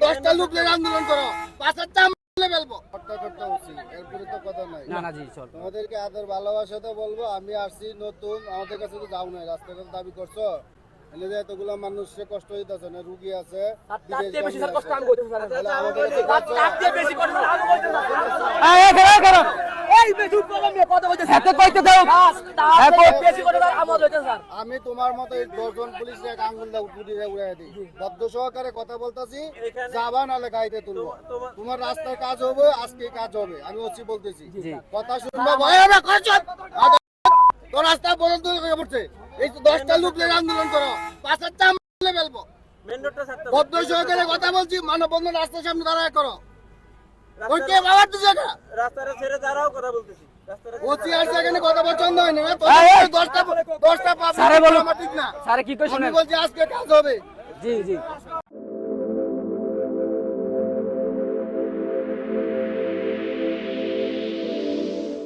দশটা লোকের আন্দোলন করো, পাঁচের চাম ফেলবো। এরপরে তো কথা নাই। তোমাদেরকে আদর ভালোবাসাতে বলবো, আমি আসছি নতুন, আমাদের কাছে তো যাও নাই, রাস্তাঘাট দাবি করছো, এতগুলা মানুষের কষ্ট হইতেছে না, রুগী আছে, আমি তোমার মতো 10 জন পুলিশ আঙ্গুল উড়াই দিই, বদ্ধ সহকারে কথা বলতেছি, যাবা নাহলে গাড়িতে তুলবো। তোমার রাস্তায় কাজ হবে, আজকে কাজ হবে, আমি হচ্ছি বলতেছি, কথা শুনবো। তোর রাস্তা বন্ধ করছে, এই 10টা লোকের আন্দোলন করো, পাঁচের চাম ফেলবো। বদ্ধ সহকারে কথা বলছি, মানববন্ধন রাস্তার সামনে দাঁড়ায় করো। রাস্তাটা ছেড়ে দাঁড়াও, কথা বলতেছি। কথা পছন্দ হয় না, 10টা ঠিক না, কি কই শুনেন? বলছি আজকে কাজ হবে। জি জি